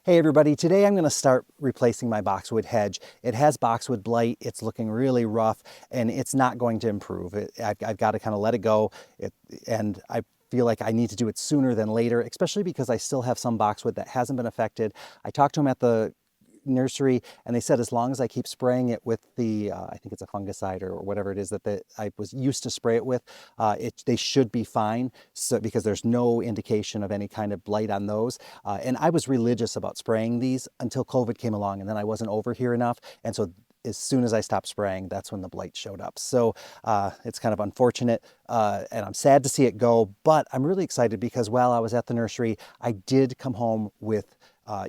Hey everybody, today I'm going to start replacing my boxwood hedge. It has boxwood blight, it's looking really rough, and it's not going to improve. I've got to kind of let it go, and I feel like I need to do it sooner than later, especially because I still have some boxwood that hasn't been affected. I talked to them at the nursery and they said as long as I keep spraying it with the I think it's a fungicide or whatever it is that I was used to spray it with, they should be fine, so because there's no indication of any kind of blight on those. And I was religious about spraying these until COVID came along, and then I wasn't over here enough, and so as soon as I stopped spraying, that's when the blight showed up. So it's kind of unfortunate, and I'm sad to see it go, but I'm really excited because while I was at the nursery, I did come home with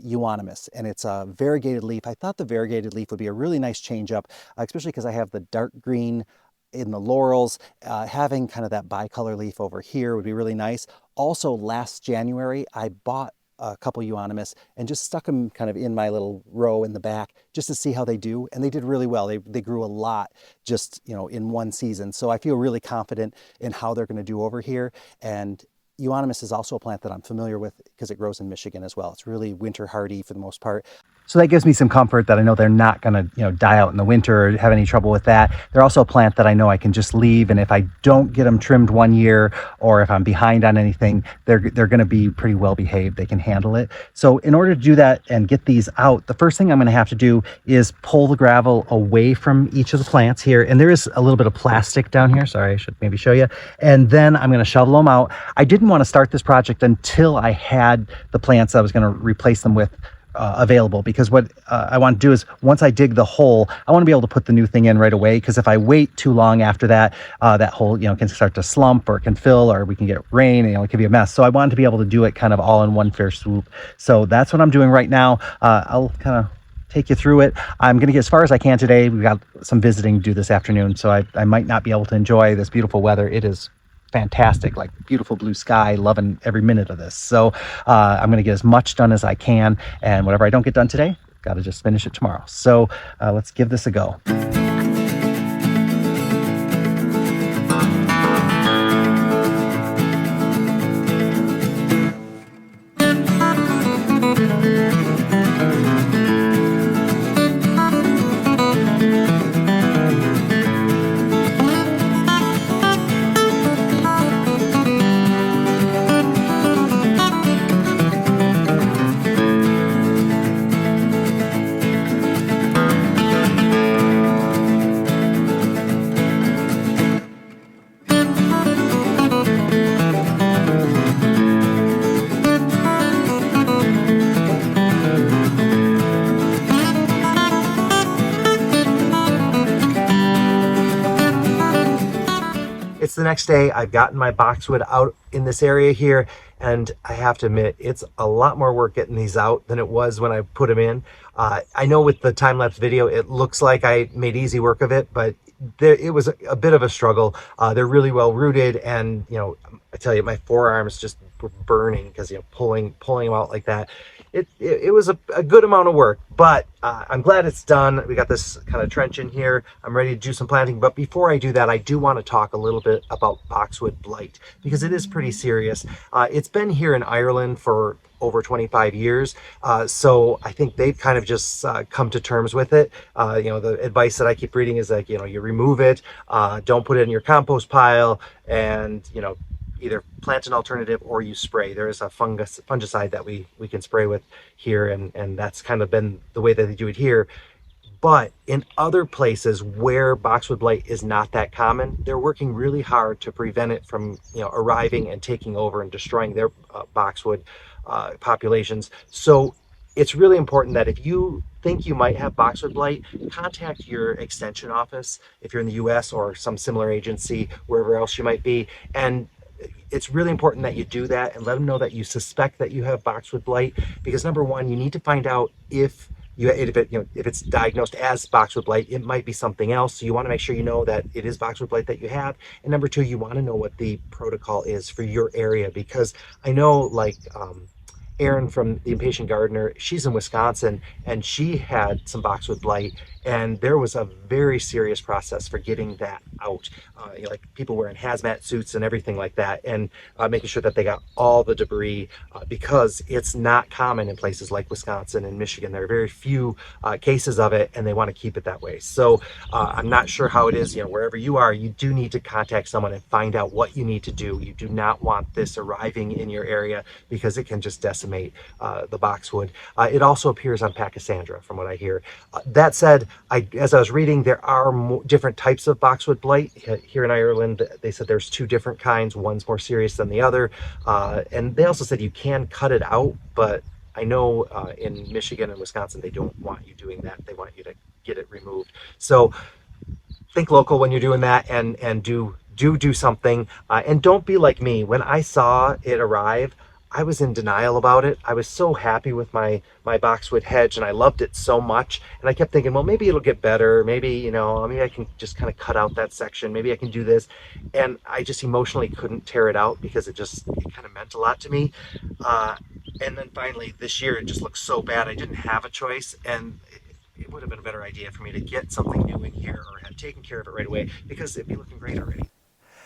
euonymus, and it's a variegated leaf. I thought the variegated leaf would be a really nice change up, especially because I have the dark green in the laurels. Having kind of that bicolor leaf over here would be really nice. Also, last January, I bought a couple euonymus and just stuck them kind of in my little row in the back just to see how they do, and they did really well. They grew a lot just, in one season. So I feel really confident in how they're going to do over here. And euonymus is also a plant that I'm familiar with because it grows in Michigan as well. It's really winter hardy for the most part. So that gives me some comfort that I know they're not going to, die out in the winter or have any trouble with that. They're also a plant that I know I can just leave, and if I don't get them trimmed one year or if I'm behind on anything, they're going to be pretty well behaved. They can handle it. So in order to do that and get these out, the first thing I'm going to have to do is pull the gravel away from each of the plants here. And there is a little bit of plastic down here. Sorry, I should maybe show you. And then I'm going to shovel them out. I didn't want to start this project until I had the plants I was going to replace them with available, because what I want to do is once I dig the hole, I want to be able to put the new thing in right away, because if I wait too long after that, that hole can start to slump, or it can fill, or we can get rain, and it can be a mess. So I wanted to be able to do it kind of all in one fair swoop. So that's what I'm doing right now. I'll kind of take you through it. I'm going to get as far as I can today. We've got some visiting to do this afternoon, so I might not be able to enjoy this beautiful weather. It is fantastic, like beautiful blue sky, loving every minute of this. So I'm going to get as much done as I can, and whatever I don't get done today, got to just finish it tomorrow. So let's give this a go. It's the next day. I've gotten my boxwood out in this area here, and I have to admit, it's a lot more work getting these out than it was when I put them in. I know with the time-lapse video, it looks like I made easy work of it, but it was a bit of a struggle. They're really well rooted, and I tell you, my forearms just were burning because pulling them out like that. It was a good amount of work, but I'm glad it's done. We got this kind of trench in here. I'm ready to do some planting, but before I do that, I do want to talk a little bit about boxwood blight, because it is pretty serious. It's been here in Ireland for over 25 years, so I think they've kind of just come to terms with it. The advice that I keep reading is like, you remove it, don't put it in your compost pile, and either plant an alternative or you spray. There is a fungicide that we can spray with here, and that's kind of been the way that they do it here. But in other places where boxwood blight is not that common, they're working really hard to prevent it from arriving and taking over and destroying their boxwood populations. So it's really important that if you think you might have boxwood blight, contact your extension office if you're in the US, or some similar agency wherever else you might be. And it's really important that you do that and let them know that you suspect that you have boxwood blight, because number one, you need to find out if it's diagnosed as boxwood blight. It might be something else, so you want to make sure you know that it is boxwood blight that you have. And number two, you want to know what the protocol is for your area, because I know, like, Erin from the Impatient Gardener, she's in Wisconsin, and she had some boxwood blight, and there was a very serious process for getting that out. Like people wearing hazmat suits and everything like that, and making sure that they got all the debris, because it's not common in places like Wisconsin and Michigan. There are very few cases of it, and they want to keep it that way. So I'm not sure how it is, wherever you are, you do need to contact someone and find out what you need to do. You do not want this arriving in your area because it can just decimate the boxwood. It also appears on Pachysandra, from what I hear. That said, as I was reading, there are different types of boxwood blight. Here in Ireland, they said there's 2 different kinds. One's more serious than the other. And they also said you can cut it out, but I know in Michigan and Wisconsin, they don't want you doing that. They want you to get it removed. So think local when you're doing that, and do something. And don't be like me. When I saw it arrive, I was in denial about it. I was so happy with my boxwood hedge, and I loved it so much. And I kept thinking, well, maybe it'll get better. Maybe, maybe I can just kind of cut out that section. Maybe I can do this. And I just emotionally couldn't tear it out because it kind of meant a lot to me. And then finally this year, it just looked so bad. I didn't have a choice. And it would have been a better idea for me to get something new in here or have taken care of it right away, because it'd be looking great already.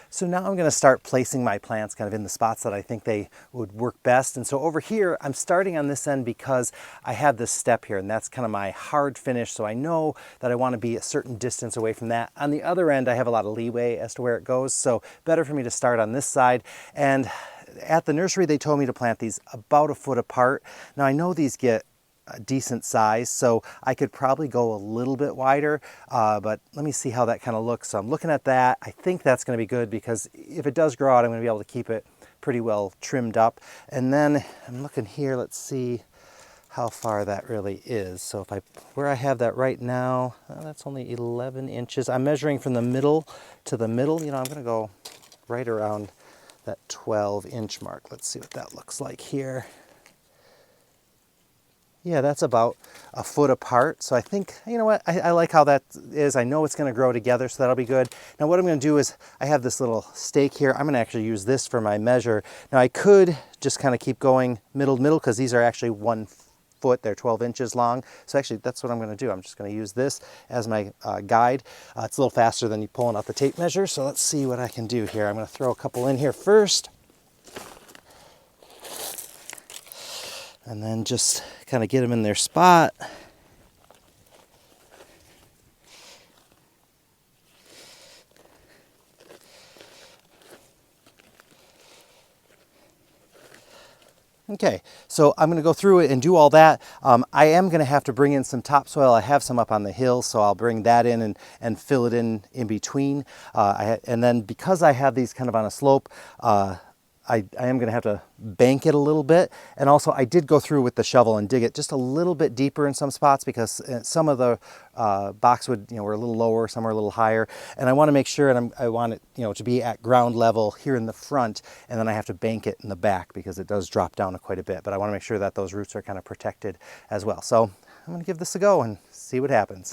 So now I'm going to start placing my plants kind of in the spots that I think they would work best. And so over here, I'm starting on this end because I have this step here, and that's kind of my hard finish. So I know that I want to be a certain distance away from that. On the other end, I have a lot of leeway as to where it goes. So better for me to start on this side. And at the nursery, they told me to plant these about 1 foot apart. Now I know these get a decent size, so I could probably go a little bit wider, but let me see how that kind of looks. So I'm looking at that. I think that's going to be good, because if it does grow out, I'm going to be able to keep it pretty well trimmed up. And then I'm looking here, let's see how far that really is. So where I have that right now, that's only 11 inches. I'm measuring from the middle to the middle. I'm going to go right around that 12-inch mark. Let's see what that looks like here. Yeah, that's about 1 foot apart. So I think, you know what, I like how that is. I know it's going to grow together, so that'll be good. Now what I'm going to do is, I have this little stake here. I'm going to actually use this for my measure. Now I could just kind of keep going middle to middle, because these are actually 1 foot. They're 12 inches long. So actually that's what I'm going to do. I'm just going to use this as my guide. It's a little faster than you pulling out the tape measure. So let's see what I can do here. I'm going to throw a couple in here first, and then just kind of get them in their spot. Okay, so I'm going to go through it and do all that. I am going to have to bring in some topsoil. I have some up on the hill, so I'll bring that in and fill it in between. And then because I have these kind of on a slope, I am going to have to bank it a little bit. And also I did go through with the shovel and dig it just a little bit deeper in some spots, because some of the boxwood, were a little lower, some are a little higher. And I want to make sure, and I want it, to be at ground level here in the front, and then I have to bank it in the back because it does drop down quite a bit. But I want to make sure that those roots are kind of protected as well. So I'm going to give this a go and see what happens.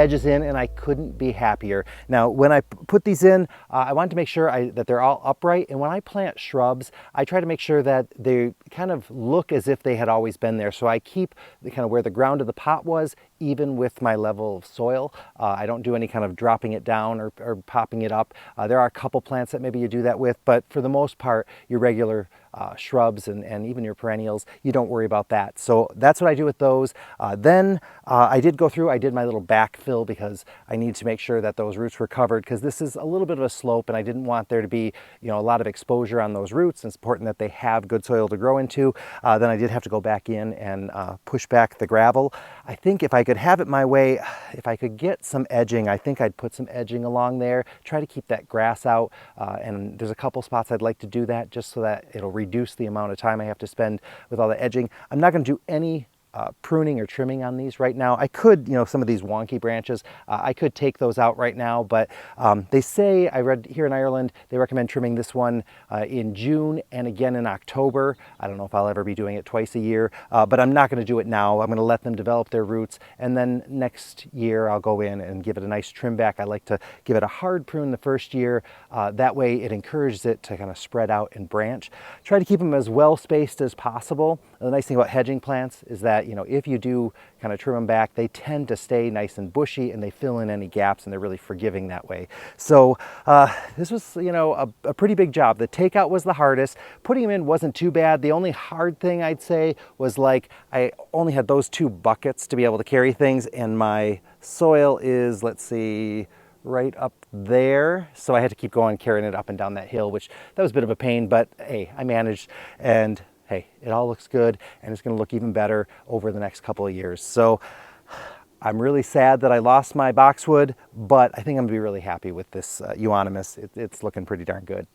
hedges in, and I couldn't be happier. Now, when I put these in, I wanted to make sure that they're all upright, and when I plant shrubs, I try to make sure that they kind of look as if they had always been there. So I keep the kind of where the ground of the pot was, even with my level of soil. I don't do any kind of dropping it down or popping it up. There are a couple plants that maybe you do that with, but for the most part, your regular shrubs and even your perennials, you don't worry about that. So that's what I do with those. Then I did go through, I did my little backfill because I need to make sure that those roots were covered, because this is a little bit of a slope and I didn't want there to be, you know, a lot of exposure on those roots. It's important that they have good soil to grow into. Then I did have to go back in and push back the gravel. I think if I could have it my way, if I could get some edging, I think I'd put some edging along there, try to keep that grass out. And there's a couple spots I'd like to do that just so that it'll reduce the amount of time I have to spend with all the edging. I'm not going to do any pruning or trimming on these right now. I could, you know, some of these wonky branches, I could take those out right now, but they say, I read here in Ireland, they recommend trimming this one in June and again in October. I don't know if I'll ever be doing it twice a year, but I'm not going to do it now. I'm going to let them develop their roots, and then next year I'll go in and give it a nice trim back. I like to give it a hard prune the first year. That way it encourages it to kind of spread out and branch. Try to keep them as well spaced as possible. The nice thing about hedging plants is that, you know, if you do kind of trim them back, they tend to stay nice and bushy and they fill in any gaps, and they're really forgiving that way. So this was, you know, a pretty big job. The takeout was the hardest. Putting them in wasn't too bad. The only hard thing I'd say was, like, I only had those 2 buckets to be able to carry things, and my soil is, let's see, right up there. So I had to keep going carrying it up and down that hill, which that was a bit of a pain, but hey, I managed, and hey, it all looks good, and it's going to look even better over the next couple of years. So I'm really sad that I lost my boxwood, but I think I'm going to be really happy with this euonymus. It's looking pretty darn good.